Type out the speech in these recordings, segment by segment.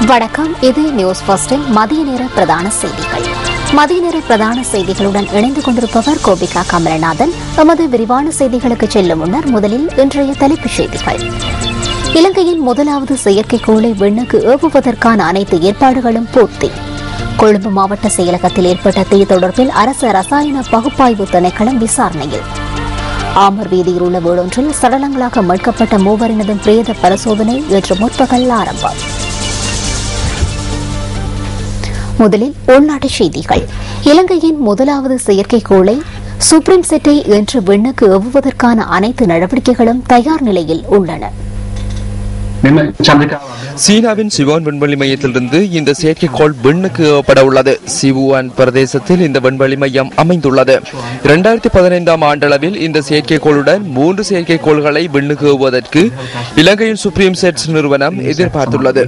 வணக்கம். இது நியூஸ் ஃபர்ஸ்டின் மதிய நேர பிரதான செய்திகள். மதிய நேர பிரதான செய்திகளுடன் இணைந்து கொண்டிருப்பவர் கோபிகா கமலநாதன். எமது விரிவான செய்திகளுக்கு செல்லும் முன்னர் முதலில் இன்றைய தலைப்புச் செய்திகள். இலங்கையின் முதலாவது செயற்கைக்கோளை விண்ணுக்கு ஏவுவதற்கான அனைத்து ஏற்பாடுகளும் பூர்த்தி. கொழும்பு மாவட்ட செயலகத்தில் ஏற்பட்ட தீ தொடர்பில் அரசு ரசாயன பகுப்பாய்வு திணைக்களம் விசாரணையில். ஆமர் வீதியில் உள்ள வீடொன்றில் சடலங்களாக மீட்கப்பட்ட மூவரினதும் பிரேத பரிசோதனை இன்று முற்பகல் ஆரம்பம். முதலில் உள்நாட்டு செய்திகள். இலங்கையின் முதலாவது செயற்கைக்கோளை சுப்ரீம் செட்டை இன்று விண்ணுக்கு ஏவுவதற்கான அனைத்து நடவடிக்கைகளும் தயார் நிலையில் உள்ளன. சீனாவின் சிவான் விண்வெளி மையத்திலிருந்து இந்த செயற்கைக்கோள் விண்ணுக்கு ஏவப்பட உள்ளது. சிவுவான் பிரதேசத்தில் இந்த விண்வெளி மையம் அமைந்துள்ளது. 2015ஆம் ஆண்டளவில் இந்த செயற்கைக்கோளுடன் 3 செயற்கைக்கோள்களை விண்ணுக்கு ஏவுவதற்கு இலங்கையின் சுப்ரீம் செட்ஸ் நிறுவனம் எதிர்பார்த்துள்ளது.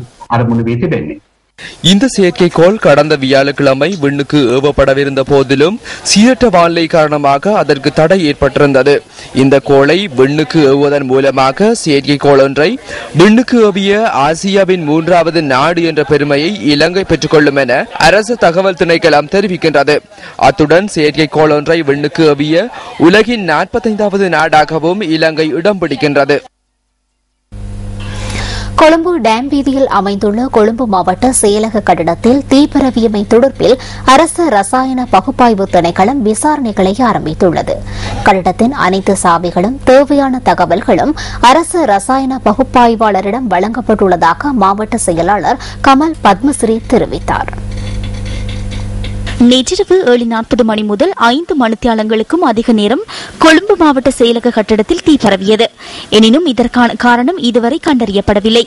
இந்த செயற்கைக்கோள் கடந்த வியாழக்கிழமை விண்ணுக்கு ஏவப்படவிருந்த போதிலும் சீரற்ற வானிலை காரணமாக அதற்கு தடை ஏற்பட்டிருந்தது. இந்த கோளை விண்ணுக்கு ஏவுவதன் மூலமாக செயற்கைக்கோள் ஒன்றை விண்ணுக்கு ஏவிய ஆசியாவின் 3வது நாடு என்ற பெருமையை இலங்கை பெற்றுக்கொள்ளும் என அரசு தகவல் திணைக்களம் தெரிவிக்கின்றது. அத்துடன் செயற்கைக்கோள் ஒன்றை விண்ணுக்கு ஏவிய உலகின் 45வது நாடாகவும் இலங்கை இடம் பிடிக்கின்றது. கொழும்பு டேம் வீதியில் அமைந்துள்ள கொழும்பு மாவட்ட செயலக கட்டிடத்தில் தீ பரவியமை தொடர்பில் அரசு ரசாயன பகுப்பாய்வு திணைக்களம் விசாரணைகளை ஆரம்பித்துள்ளது. கட்டிடத்தின் அனைத்து சாவிகளும் தேவையான தகவல்களும் அரசு ரசாயன பகுப்பாய்வாளரிடம் வழங்கப்பட்டுள்ளதாக மாவட்ட செயலாளர் கமல் பத்மஸ்ரீ தெரிவித்தார். நேற்றிரவு 7:40 மணி முதல் 5 மணித்தியாலங்களுக்கும் அதிக நேரம் கொழும்பு மாவட்ட செயலக கட்டடத்தில் தீ பரவியது. எனினும் இதற்கான காரணம் இதுவரை கண்டறியப்படவில்லை.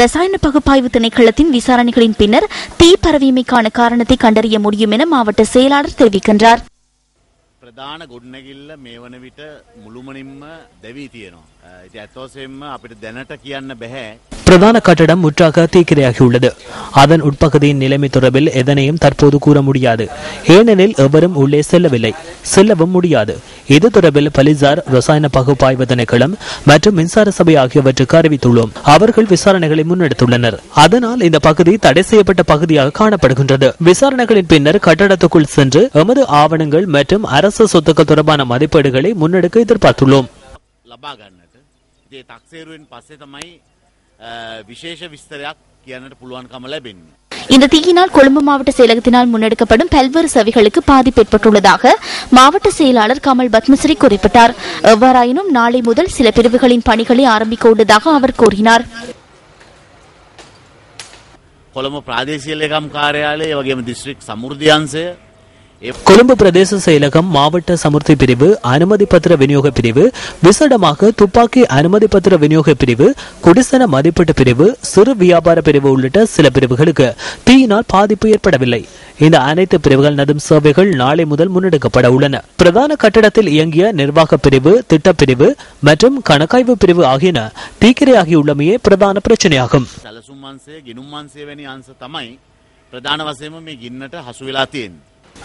ரசாயன பகுப்பாய்வு திணைக்களத்தின் விசாரணைகளின் பின்னர் தீ பரவியமைக்கான காரணத்தை கண்டறிய முடியும் என மாவட்ட செயலாளர் தெரிவிக்கின்றார். ප්‍රධාන ගොඩනැගිල්ල මේ වන විට මුළුමනින්ම දැවී තියෙනවා. ඉතින් ඇත්තෝසෙන්ම අපිට දැනට කියන්න බෑ. பிரதான கட்டடம் முற்றாக தீக்கிரையாகியுள்ளது. அதன் உட்பகுதியின் நிலைமை தொடர்பில் எதனையும் தற்போது கூற முடியாது. ஏனெனில் எவரும் உள்ளே செல்லவில்லை, செல்லவும் முடியாது. இது தொடர்பில் பலிசார், ரசாயன பகுப்பாய்வு திணைக்களம் மற்றும் மின்சார சபை ஆகியவற்றுக்கு அறிவித்துள்ளோம். அவர்கள் விசாரணைகளை முன்னெடுத்துள்ளனர். அதனால் இந்த பகுதி தடை செய்யப்பட்ட பகுதியாக காணப்படுகின்றது. விசாரணைகளின் பின்னர் கட்டடத்துக்குள் சென்று எமது ஆவணங்கள் மற்றும் அரசு சொத்துக்கள் தொடர்பான மதிப்பீடுகளை முன்னெடுக்க எதிர்பார்த்துள்ளோம். இந்த தீயினால் கொழும்பு மாவட்ட செயலகத்தினால் முன்னெடுக்கப்படும் பல்வேறு சேவைகளுக்கு பாதிப்பு ஏற்பட்டுள்ளதாக மாவட்ட செயலாளர் கமல் பத்மஸ்ரீ குறிப்பிட்டார். எவ்வாறாயினும் நாளை முதல் சில பிரிவுகளின் பணிகளை ஆரம்பிக்க உள்ளதாக அவர் கூறினார். கொழும்பு பிராதேசிய லேகம் காரியாலய வகையம் டிஸ்ட்ரிக்ட் சமுர்தியான்சே கொழும்பு பிரதேச செயலகம், மாவட்ட சமுர்த்தி பிரிவு, அனுமதி பத்திர விநியோக பிரிவு, விசேடமாக துப்பாக்கி அனுமதி பத்திர விநியோக பிரிவு, குடிசன மதிப்பீட்டு பிரிவு, சிறு வியாபார பிரிவு உள்ளிட்ட சில பிரிவுகளுக்கு தீயினால் பாதிப்பு ஏற்படவில்லை. இந்த அனைத்து பிரிவுகள் நடும் சேவைகள் நாளை முதல் முன்னெடுக்கப்பட உள்ளன. பிரதான கட்டடத்தில் இயங்கிய நிர்வாக பிரிவு, திட்டப்பிரிவு மற்றும் கணக்காய்வு பிரிவு ஆகியன தீக்கிரையாகியுள்ளமையே பிரதான பிரச்சனையாகும்.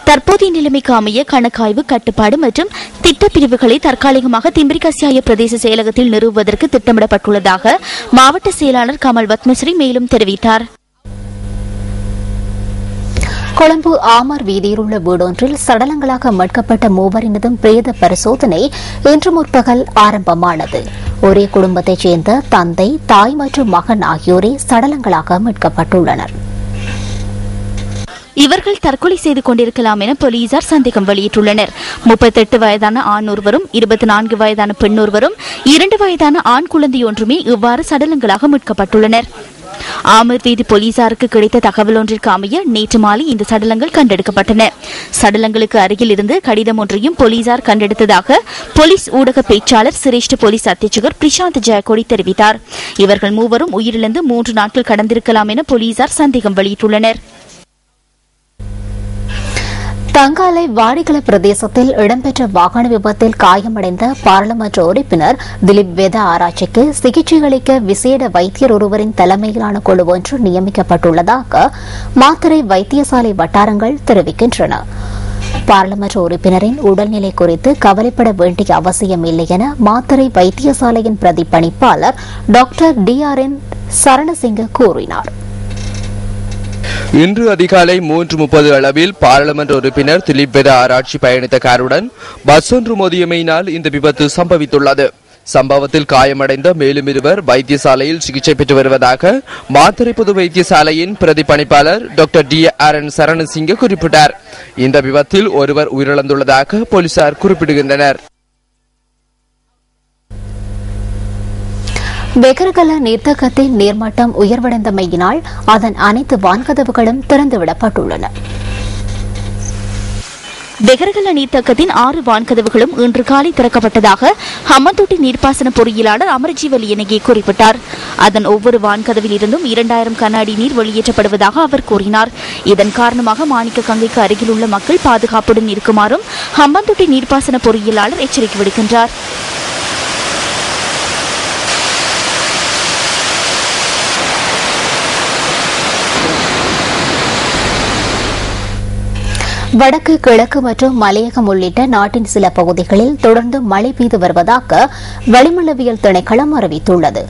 தற்போதைய நிலைமைக்கு அமைய கணக்காய்வு, கட்டுப்பாடு மற்றும் திட்ட பிரிவுகளை தற்காலிகமாக திம்பிரிகசியாய பிரதேச செயலகத்தில் நிறுவுவதற்கு திட்டமிடப்பட்டுள்ளதாக மாவட்ட செயலாளர் கமல் பத்மஸ்ரீ மேலும் தெரிவித்தார். கொழும்பு ஆமர் வீதியில் உள்ள வீடொன்றில் சடலங்களாக மீட்கப்பட்ட மூவரினதும் பிரேத பரிசோதனை இன்று முற்பகல் ஆரம்பமானது. ஒரே குடும்பத்தைச் சேர்ந்த தந்தை, தாய் மற்றும் மகன் ஆகியோரே சடலங்களாக மீட்கப்பட்டுள்ளனர். இவர்கள் தற்கொலை செய்து கொண்டிருக்கலாம் என போலீசார் சந்தேகம் வெளியிட்டுள்ளனர். 38 வயதான ஆண் ஒருவரும் 24 வயதான பெண் ஒருவரும் 2 வயதான ஆண் குழந்தையொன்றுமே இவ்வாறு சடலங்களாக மீட்கப்பட்டுள்ளனர். ஆமர் வீதி போலீசாருக்கு கிடைத்த தகவல் ஒன்றிற்கு அமைய நேற்று மாலை இந்த சடலங்கள் கண்டெடுக்கப்பட்டன. சடலங்களுக்கு அருகில் இருந்து கடிதம் ஒன்றையும் போலீசார் கண்டெடுத்ததாக போலீஸ் ஊடக பேச்சாளர் சிரேஷ்ட போலீஸ் அத்தியட்சகர் பிரிஷாந்த் ஜெயக்கொடி தெரிவித்தார். இவர்கள் மூவரும் உயிரிழந்து 3 நாட்கள் கடந்திருக்கலாம் என போலீசார் சந்தேகம் வெளியிட்டுள்ளனர். தங்காலை வாடிகள பிரதேசத்தில் இடம்பெற்ற வாகன விபத்தில் காயமடைந்த பாராளுமன்ற உறுப்பினர் திலீப் வேத ஆராய்ச்சிக்கு சிகிச்சை அளிக்க விசேட வைத்தியர் ஒருவரின் தலைமையிலான குழு ஒன்று நியமிக்கப்பட்டுள்ளதாக மாத்தறை வைத்தியசாலை வட்டாரங்கள் தெரிவிக்கின்றன. பாராளுமன்ற உறுப்பினரின் உடல்நிலை குறித்து கவலைப்பட வேண்டிய அவசியமில்லை என மாத்தறை வைத்தியசாலையின் பிரதிபலிப்பாளர் டாக்டர் DRN சரணசிங்க கூறினார். இன்று அதிகாலை 3:30 அளவில் பாராளுமன்ற உறுப்பினர் திலீப் பெர ஆராய்ச்சி பயணித்த காருடன் பஸ் ஒன்று மோதியமையினால் இந்த விபத்து சம்பவித்துள்ளது. சம்பவத்தில் காயமடைந்த மேலும் இருவர் வைத்தியசாலையில் சிகிச்சை பெற்று வருவதாக மாத்தறை பொது வைத்தியசாலையின் பிரதி பணிப்பாளர் டாக்டர் DR சரணசிங்க குறிப்பிட்டார். இந்த விபத்தில் ஒருவர் உயிரிழந்துள்ளதாக போலீசார் குறிப்பிடுகின்றனர். பெகரகல நீர்த்தகத்தின் நீர்மட்டம் உயர்வடைந்தமையினால் அதன் அனைத்து வான்கதவுகளும் திறந்துவிடப்பட்டுள்ளன. பெகரகல நீர்த்தக்கத்தின் 6 வான்கதவுகளும் இன்று காலை திறக்கப்பட்டதாக ஹம்மந்தோட்டை நீர்ப்பாசன பொறியியலாளர் அமர்ஜீவ லியனகே குறிப்பிட்டார். அதன் ஒவ்வொரு வான்கதவில் இருந்தும் 2000 கன அடி நீர் வெளியேற்றப்படுவதாக அவர் கூறினார். இதன் காரணமாக மாணிக்க கங்கைக்கு அருகில் உள்ள மக்கள் பாதுகாப்புடன் இருக்குமாறும் ஹம்மந்தோட்டை நீர்ப்பாசன பொறியியலாளர் எச்சரிக்கை விடுக்கின்றார். வடக்கு, கிழக்கு மற்றும் மலையகம் உள்ளிட்ட நாட்டின் சில பகுதிகளில் தொடர்ந்து மழை பெய்து வருவதாக வளிமண்டலவியல் திணைக்களம் அறிவித்துள்ளது.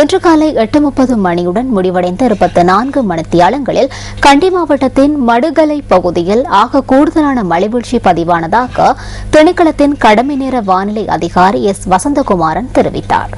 இன்று காலை 8:30 மணியுடன் முடிவடைந்த 24 மணித்தியாலங்களில் கண்டி மாவட்டத்தின் மடுகலை பகுதியில் ஆக கூடுதலான மழைவீழ்ச்சி பதிவானதாக திணைக்களத்தின் கடமை நேர வானிலை அதிகாரி வசந்தகுமாரன் தெரிவித்தார்.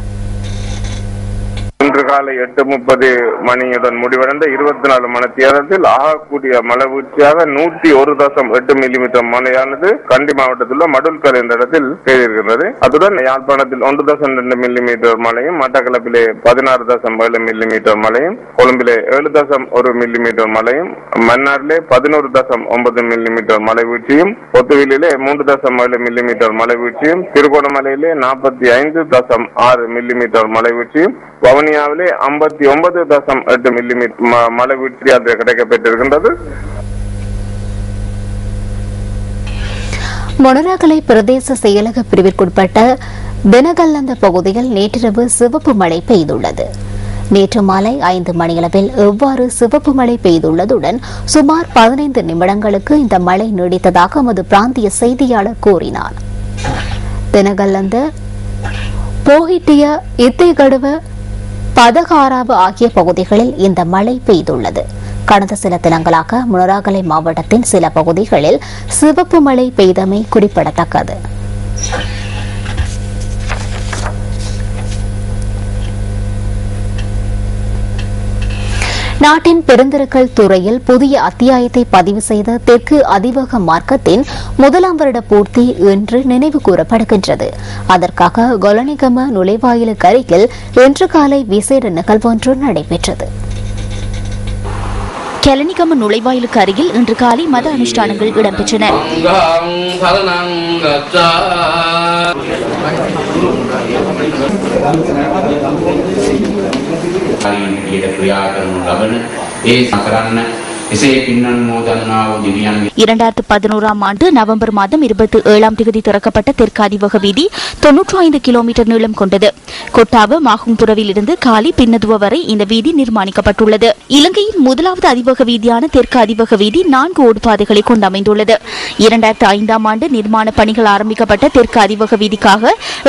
இன்று காலை 8:30 மணியுடன் முடிவடைந்த 24 மணித்தியாலத்தில் ஆகக்கூடிய மழை வீழ்ச்சியாக 101.8 மில்லிமீட்டர் மழையானது கண்டி மாவட்டத்தில் உள்ள மடுல்கல் என்ற இடத்தில் பெய்திருக்கிறது. அத்துடன் யாழ்ப்பாணத்தில் 1.2 மில்லிமீட்டர் மழையும், மட்டக்களப்பிலே 16.7 மில்லிமீட்டர் மழையும், கொழும்பிலே 7.1 மில்லிமீட்டர் மழையும், மன்னாரிலே 11.9 மில்லிமீட்டர் மழை வீழ்ச்சியும், பொத்துவிலே 3.7 மில்லிமீட்டர் மழை வீழ்ச்சியும், திருகோணமலையிலே 45.6 மில்லிமீட்டர் மழை வீழ்ச்சியும், வவுனியாவிலே 59.8 மில்லிமீட்டர் மழை வீழ்ச்சி அது கிடைக்கப்பட்டிருக்கின்றது. மொனராகலை பிரதேச செயலக பிரிவிற்குட்பட்ட பெனகல்லந்த பகுதியில் நேற்றிரவு சிவப்பு மழை பெய்துள்ளது. நேற்று மாலை 5 மணியளவில் எவ்வாறு சிவப்பு மழை பெய்துள்ளதுடன் சுமார் 15 நிமிடங்களுக்கு இந்த மழை நீடித்ததாக எமது பிராந்திய செய்தியாளர் கூறினார். பெனகல்லந்த, போகிட்டிய, இத்தைகடுவ, பதகாராவு ஆகிய பகுதிகளில் இந்த மழை பெய்துள்ளது. கடந்த சில தினங்களாக மொனராகலை மாவட்டத்தின் சில பகுதிகளில் சிவப்பு மழை பெய்தமை குறிப்பிடத்தக்கது. நாட்டின் பெருந்திருக்கல் துறையில் புதிய அத்தியாயத்தை பதிவு செய்த தெற்கு அதிவேக மார்க்கத்தின் 1ஆம் வருட பூர்த்தி இன்று நினைவு கூறப்படுகின்றது. அதற்காக கொலனிகம நுழைவாயிலுக்கு அருகில் இன்று காலை விசேட நிகழ்வொன்று நடைபெற்றது. கெலனிகம நுழைவாயிலுக்கு அருகில் இன்று காலை மத அனுஷ்டானங்கள் இடம்பெற்றன. இரண்டாயிரத்து 11ஆம் ஆண்டு நவம்பர் மாதம் 27ஆம் தேதி திறக்கப்பட்ட தெற்கு அதிவேக வீதி 95 கிலோமீட்டர் நீளம் கொண்டது. கொட்டாவ மாகும்புரவில் இருந்து காலி பின்னதுவ வரை இந்த வீதி நிர்மாணிக்கப்பட்டுள்ளது. இலங்கையின் முதலாவது அதிவேக வீதியான தெற்கு அதிவேக வீதி 4 ஓடுபாதைகளை கொண்டு அமைந்துள்ளது. 2005ஆம் ஆண்டு நிர்மாண பணிகள் ஆரம்பிக்கப்பட்ட தெற்கு அதிவேக வீதிக்காக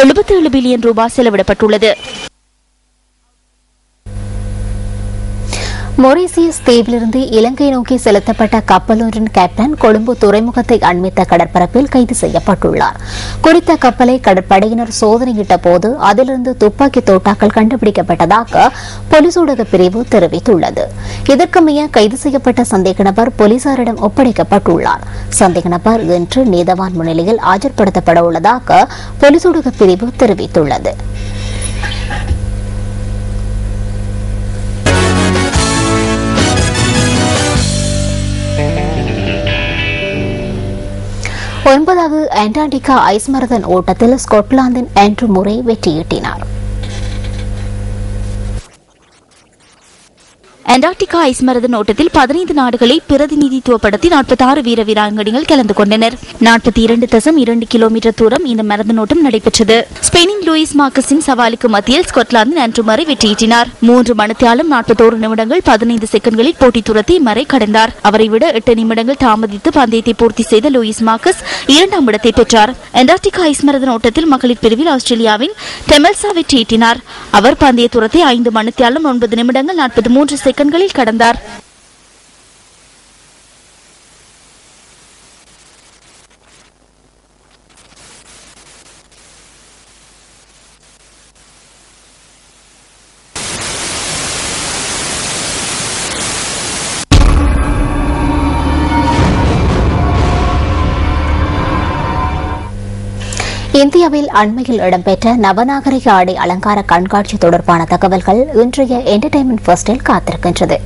77 பில்லியன் ரூபாய் செலவிடப்பட்டுள்ளது. மொரீசியஸ் தீவிலிருந்து இலங்கை நோக்கி செலுத்தப்பட்ட கப்பல் ஒன்றின் கேப்டன் கொழும்பு துறைமுகத்தை அண்மித்த கடற்பரப்பில் கைது செய்யப்பட்டுள்ளார். குறித்த கப்பலை கடற்படையினர் சோதனையிட்ட போது அதிலிருந்து துப்பாக்கி தோட்டாக்கள் கண்டுபிடிக்கப்பட்டதாக போலீஸ் ஊடக பிரிவு தெரிவித்துள்ளது. இதற்கமைய கைது செய்யப்பட்ட சந்தேக நபர் போலீசாரிடம் ஒப்படைக்கப்பட்டுள்ளார். சந்தேக நபர் இன்று நீதவான் முன்னிலையில் ஆஜர்படுத்தப்பட உள்ளதாக போலீஸ் ஊடக பிரிவு தெரிவித்துள்ளது. ஒன்பதாவது அண்டார்டிகா ஐஸ் மரதன் ஓட்டத்தில் ஸ்கொட்லாந்தின் ஆண்ட்ரூ முரே வெற்றியீட்டினார். அண்டார்டிகா ஐஸ் மரதன் ஓட்டத்தில் 15 நாடுகளை பிரதிநிதித்துவப்படுத்தி 46 வீர வீராங்கனைகள் கலந்து கொண்டனர். 42.2 கிலோமீட்டர் தூரம் இந்த மரதன் ஓட்டம் நடைபெற்றது. ஸ்பெயினின் லூயிஸ் மார்க்கஸின் சவாலுக்கு மத்தியில் ஸ்கொட்லாந்தின் ஆண்ட்ரூ மரை வெற்றியீட்டினார். 3 மணித்தியாலம் 41 நிமிடங்கள் 15 செகண்ட்களில் போட்டி துரத்தி மரை கடந்தார். அவரை விட 8 நிமிடங்கள் தாமதித்து பந்தயத்தை பூர்த்தி செய்த லூயிஸ் மார்க்கஸ் 2ஆம் இடத்தை பெற்றார். அண்டார்டிகா ஐஸ் மரதன் ஓட்டத்தில் மகளிர் பிரிவில் ஆஸ்திரேலியாவின் டெமெல்சா வெற்றியீட்டினார். அவர் பந்தய தூரத்தை 5 மணித்தியாலம் 9 நிமிடங்கள் 43 செகண்ட்களில் கடந்தார். இந்தியாவில் அண்மையில் இடம்பெற்ற நவநாகரிக ஆடை அலங்கார கண்காட்சி தொடர்பான தகவல்கள் இன்றைய என்டர்டைன்மெண்ட் ஃபர்ஸ்டில் காத்திருக்கின்றது.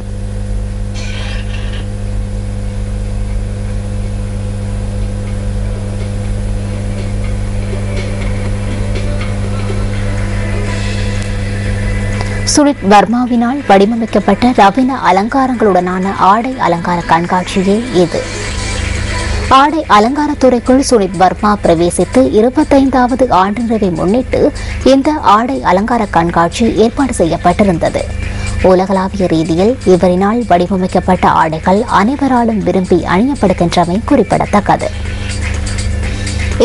சுனித் வர்மாவினால் வடிவமைக்கப்பட்ட நவீன அலங்காரங்களுடனான ஆடை அலங்கார கண்காட்சியே இது. ஆடை அலங்காரத்துறைக்குள் சுனித் வர்மா பிரவேசித்து 25வது ஆண்டு நிறைவை முன்னிட்டு இந்த ஆடை அலங்கார கண்காட்சி ஏற்பாடு செய்யப்பட்டிருந்தது. உலகளாவிய ரீதியில் இவரினால் வடிவமைக்கப்பட்ட ஆடைகள் அனைவராலும் விரும்பி அணியப்படுகின்றமை குறிப்பிடத்தக்கது.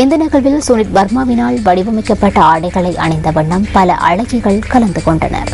இந்த நிகழ்வில் சுனித் வர்மாவினால் வடிவமைக்கப்பட்ட ஆடைகளை அணிந்த வண்ணம் பல அழகிகள் கலந்து கொண்டனர்.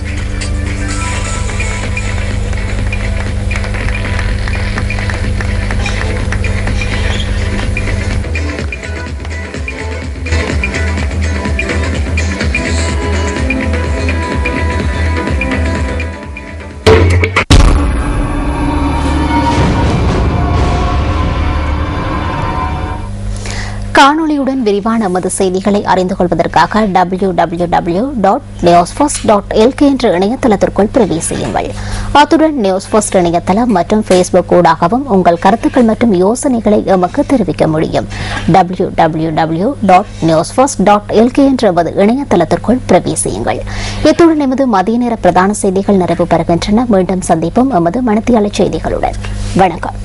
காணொலியுடன் விரிவான எமது செய்திகளை அறிந்து கொள்வதற்காக www.newsfirst.lk என்ற இணையதளத்திற்குள் பிரவேசியுங்கள். அத்துடன் நியூஸ் ஃபர்ஸ்ட் இணையதளம் மற்றும் Facebook ஊடாகவும் உங்கள் கருத்துக்கள் மற்றும் யோசனைகளை எமக்கு தெரிவிக்க முடியும். www.newsfirst.lk என்ற எமது இணையதளத்திற்குள் பிரவேசியுங்கள். இத்துடன் எமது மதிய நேர பிரதான செய்திகள் நிறைவு பெறுகின்றன. மீண்டும் சந்திப்போம் எமது மணித்தியால செய்திகளுடன். வணக்கம்.